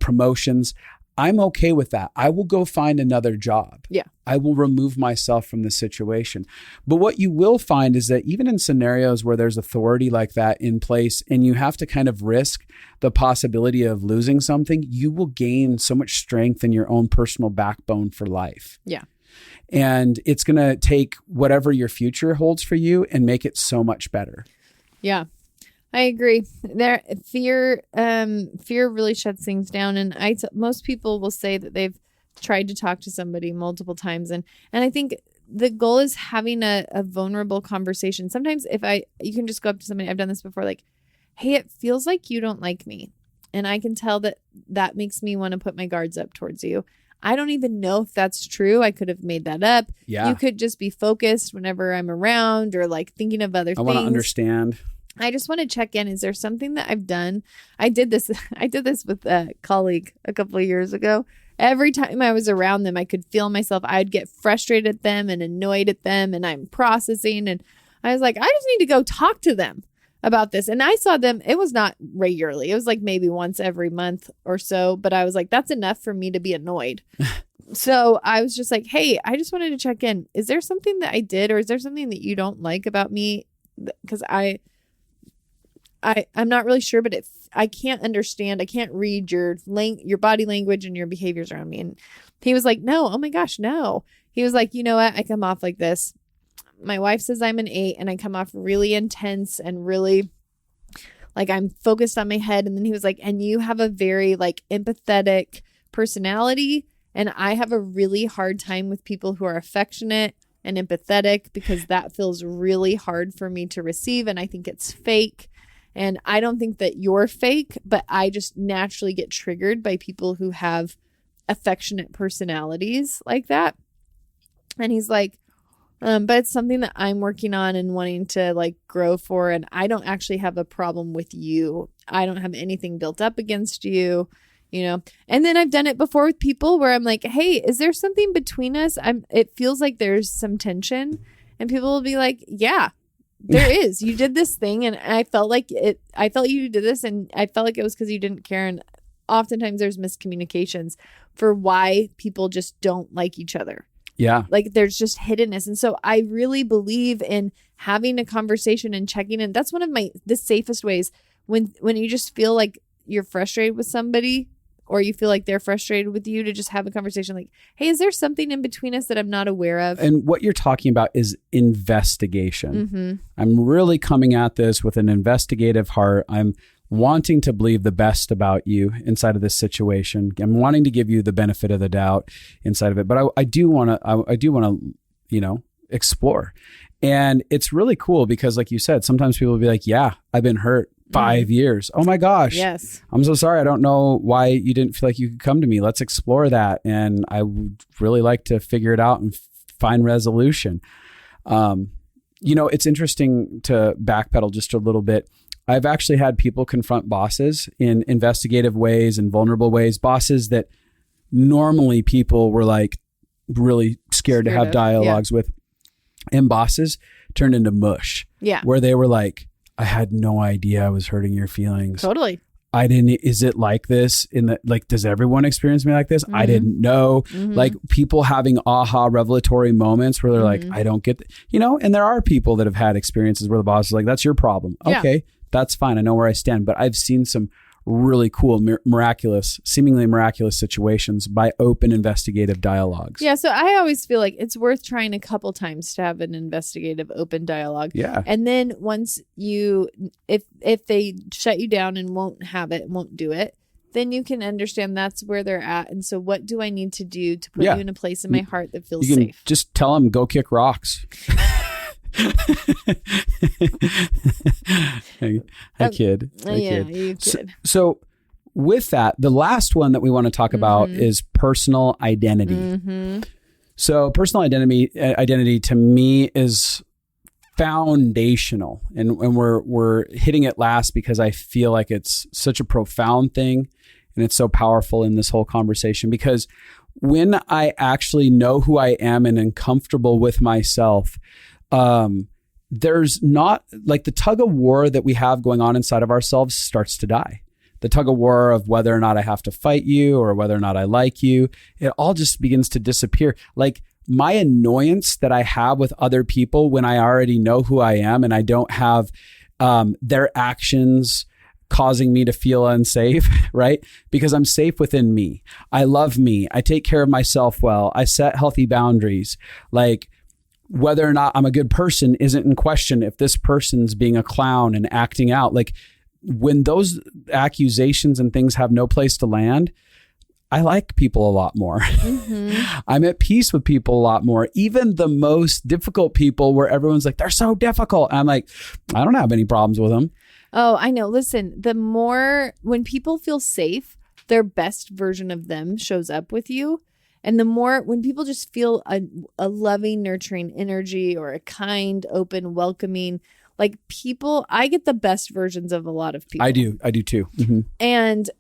promotions, I'm okay with that. I will go find another job. Yeah. I will remove myself from the situation. But what you will find is that even in scenarios where there's authority like that in place and you have to kind of risk the possibility of losing something, you will gain so much strength in your own personal backbone for life. Yeah. And it's going to take whatever your future holds for you and make it so much better. Yeah. I agree. Fear really shuts things down. And most people will say that they've tried to talk to somebody multiple times. And I think the goal is having a vulnerable conversation. Sometimes you can just go up to somebody, I've done this before, like, hey, it feels like you don't like me. And I can tell that makes me want to put my guards up towards you. I don't even know if that's true. I could have made that up. Yeah. You could just be focused whenever I'm around or like thinking of other things. I want to understand. I just want to check in. Is there something that I've done? I did this with a colleague a couple of years ago. Every time I was around them, I could feel myself. I'd get frustrated at them and annoyed at them, and I'm processing. And I was like, I just need to go talk to them about this. And I saw them. It was not regularly. It was like maybe once every month or so. But I was like, that's enough for me to be annoyed. So I was just like, hey, I just wanted to check in. Is there something that I did, or is there something that you don't like about me? Because I'm not really sure, but I can't understand. I can't read your body language and your behaviors around me. And he was like, no, oh my gosh, no. He was like, you know what? I come off like this. My wife says I'm an 8 and I come off really intense and really like I'm focused on my head. And then he was like, and you have a very like empathetic personality. And I have a really hard time with people who are affectionate and empathetic because that feels really hard for me to receive. And I think it's fake. And I don't think that you're fake, but I just naturally get triggered by people who have affectionate personalities like that. And he's like, but it's something that I'm working on and wanting to like grow for. And I don't actually have a problem with you. I don't have anything built up against you, And then I've done it before with people where I'm like, hey, is there something between us? It feels like there's some tension. And people will be like, yeah. There is. You did this thing and I felt you did this and I felt like it was because you didn't care. And oftentimes there's miscommunications for why people just don't like each other. Yeah. Like there's just hiddenness. And so I really believe in having a conversation and checking in. That's one of the safest ways when you just feel like you're frustrated with somebody or you feel like they're frustrated with you, to just have a conversation like, hey, is there something in between us that I'm not aware of? And what you're talking about is investigation. Mm-hmm. I'm really coming at this with an investigative heart. I'm wanting to believe the best about you inside of this situation. I'm wanting to give you the benefit of the doubt inside of it. But I do want to, explore. And it's really cool because like you said, sometimes people will be like, yeah, I've been hurt 5 years. Oh my gosh. Yes. I'm so sorry. I don't know why you didn't feel like you could come to me. Let's explore that. And I would really like to figure it out and find resolution. It's interesting to backpedal just a little bit. I've actually had people confront bosses in investigative ways and vulnerable ways, bosses that normally people were like really scared to have dialogues with. And bosses turned into mush. Yeah. Where they were like, I had no idea I was hurting your feelings. Totally. Is it like this does everyone experience me like this? Mm-hmm. I didn't know. Mm-hmm. Like people having aha revelatory moments where they're like, I don't get, and there are people that have had experiences where the boss is like, that's your problem. Yeah. Okay, that's fine. I know where I stand. But I've seen some really cool, seemingly miraculous situations by open investigative dialogues. Yeah. So I always feel like it's worth trying a couple times to have an investigative open dialogue. Yeah. And then once if they shut you down and won't do it, then you can understand that's where they're at. And so what do I need to do to put you in a place in my heart that feels you can safe? Just tell them, go kick rocks. I kid. You kid. So with that, the last one that we want to talk about is personal identity. So personal identity to me is foundational, and we're hitting it last because I feel like it's such a profound thing, and it's so powerful in this whole conversation. Because when I actually know who I am and am comfortable with myself, there's not like the tug of war that we have going on inside of ourselves starts to die. The tug of war of whether or not I have to fight you or whether or not I like you, it all just begins to disappear. Like my annoyance that I have with other people when I already know who I am and I don't have their actions causing me to feel unsafe, right? Because I'm safe within me. I love me. I take care of myself well. I set healthy boundaries. Like whether or not I'm a good person isn't in question if this person's being a clown and acting out. Like when those accusations and things have no place to land, I like people a lot more. I'm at peace with people a lot more. Even the most difficult people where everyone's like, they're so difficult. I'm like, I don't have any problems with them. Oh, I know. Listen, when people feel safe, their best version of them shows up with you. And when people just feel a loving, nurturing energy or a kind, open, welcoming, like people, I get the best versions of a lot of people. I do too. And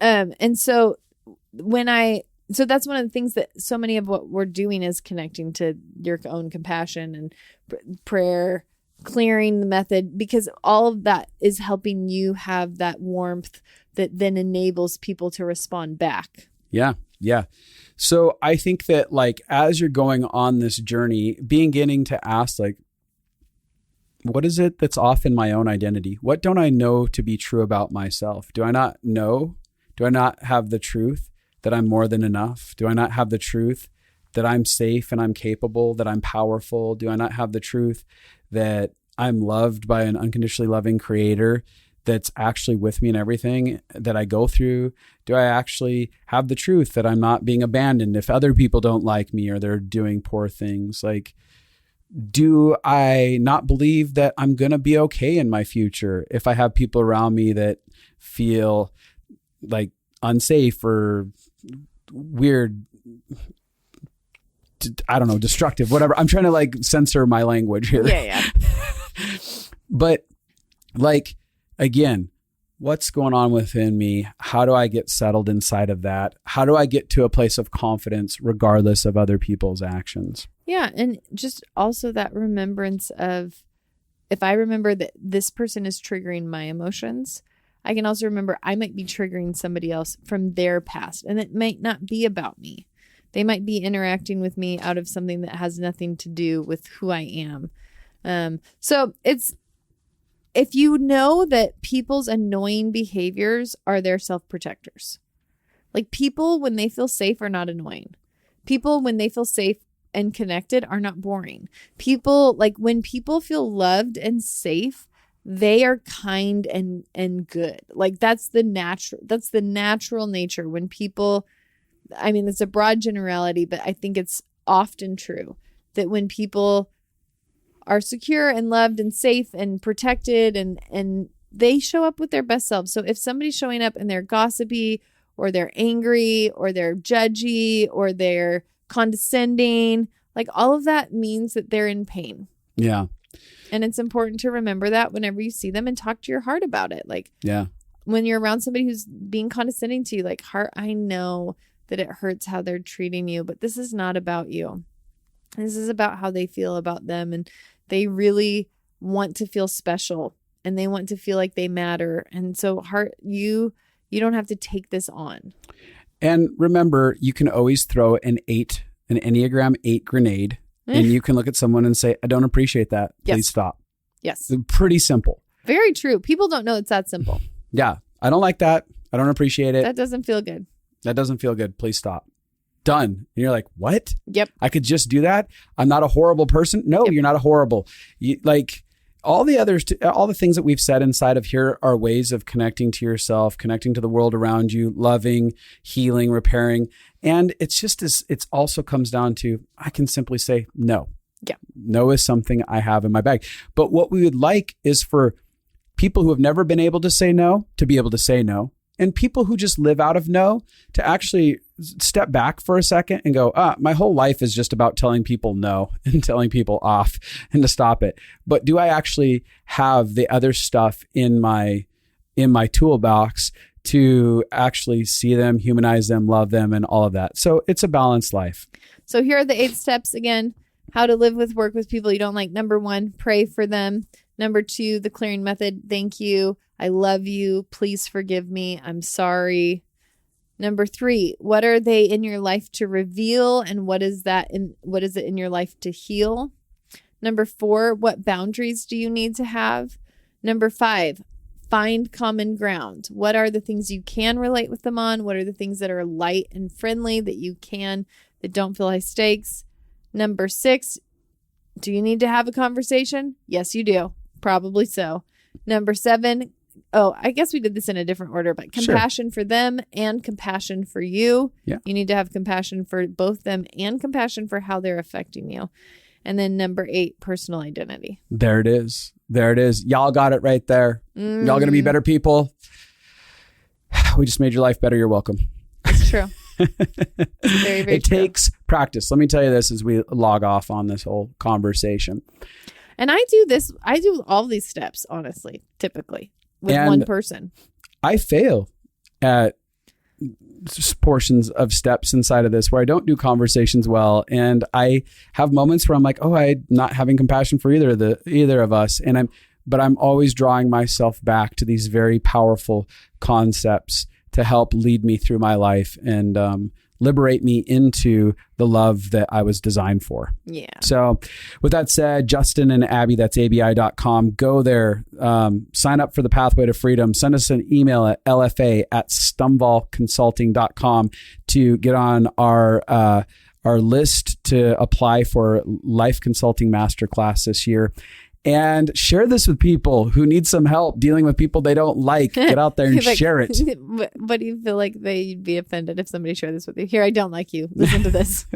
so so that's one of the things that so many of what we're doing is connecting to your own compassion and prayer, clearing the method, because all of that is helping you have that warmth that then enables people to respond back. Yeah. So I think that like, as you're going on this journey, beginning to ask like, what is it that's off in my own identity? What don't I know to be true about myself? Do I not know? Do I not have the truth that I'm more than enough? Do I not have the truth that I'm safe and I'm capable, that I'm powerful? Do I not have the truth that I'm loved by an unconditionally loving creator that's actually with me in everything that I go through? Do I actually have the truth that I'm not being abandoned if other people don't like me or they're doing poor things? Like, do I not believe that I'm going to be okay in my future if I have people around me that feel like unsafe or weird, I don't know, destructive, whatever. I'm trying to like censor my language here. Yeah. But like, again, what's going on within me? How do I get settled inside of that? How do I get to a place of confidence regardless of other people's actions? Yeah. And just also that remembrance of, if I remember that this person is triggering my emotions, I can also remember I might be triggering somebody else from their past, and it might not be about me. They might be interacting with me out of something that has nothing to do with who I am. So if you know that people's annoying behaviors are their self-protectors, like people, when they feel safe, are not annoying. People, when they feel safe and connected, are not boring. People, like when people feel loved and safe, they are kind and good. Like that's the natural nature. When people, I mean, it's a broad generality, but I think it's often true that when people are secure and loved and safe and protected and they show up with their best selves. So if somebody's showing up and they're gossipy or they're angry or they're judgy or they're condescending, like all of that means that they're in pain. Yeah. And it's important to remember that whenever you see them and talk to your heart about it. Like, yeah, when you're around somebody who's being condescending to you, like, heart, I know that it hurts how they're treating you, but this is not about you. This is about how they feel about them. And they really want to feel special and they want to feel like they matter. And so heart, you don't have to take this on. And remember, you can always throw an Enneagram 8 grenade. And you can look at someone and say, I don't appreciate that. Please stop. Yes. Pretty simple. Very true. People don't know it's that simple. Yeah. I don't like that. I don't appreciate it. That doesn't feel good. That doesn't feel good. Please stop. Done. And you're like, what? Yep. I could just do that? I'm not a horrible person? No, You're not a horrible. all the others, all the things that we've said inside of here are ways of connecting to yourself, connecting to the world around you, loving, healing, repairing. And it's just it also comes down to, I can simply say no. Yeah. No is something I have in my bag. But what we would like is for people who have never been able to say no to be able to say no. And people who just live out of no to actually step back for a second and go, my whole life is just about telling people no and telling people off and to stop it. But do I actually have the other stuff in my toolbox to actually see them, humanize them, love them, and all of that? So it's a balanced life. So here are the 8 steps again. How to work with people you don't like. Number 1, pray for them. Number 2, the clearing method. Thank you. I love you. Please forgive me. I'm sorry. Number 3, what are they in your life to reveal, and what is it in your life to heal? Number 4, what boundaries do you need to have? Number 5, find common ground. What are the things you can relate with them on? What are the things that are light and friendly that don't feel high stakes? Number 6, do you need to have a conversation? Yes, you do. Probably so. Number 7, I guess we did this in a different order, but compassion for them and compassion for you. Yeah. You need to have compassion for both them and compassion for how they're affecting you. And then number 8, personal identity. There it is. Y'all got it right there. Y'all going to be better people. We just made your life better. You're welcome. It's true. It's very, very It true. takes practice. Let me tell you this as we log off on this whole conversation. And I do all these steps, honestly, typically with one person. I fail at portions of steps inside of this where I don't do conversations well. And I have moments where I'm like, I'm not having compassion for either of us. But I'm always drawing myself back to these very powerful concepts to help lead me through my life and liberate me into the love that I was designed for. Yeah. So with that said, Justin and Abi, that's abi.com. Go there, sign up for the Pathway to Freedom. Send us an email at lfa@stumvalconsulting.com to get on our list to apply for Life Consulting Masterclass this year. And share this with people who need some help dealing with people they don't like. Get out there and share it. What do you feel like they'd be offended if somebody shared this with you? Here, I don't like you. Listen to this.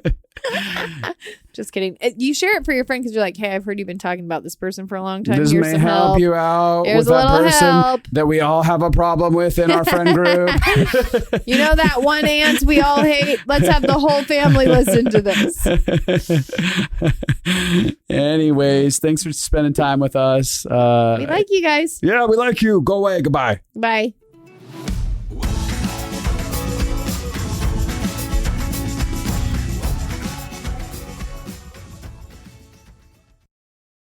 Just kidding. You share it for your friend because you're like, hey, I've heard you've been talking about this person for a long time. This may help you out with that person that we all have a problem with in our friend group. You know that one aunt we all hate? Let's have the whole family listen to this. Anyways, thanks for spending time with us. We like you guys. Yeah, we like you. Go away. Goodbye. Bye.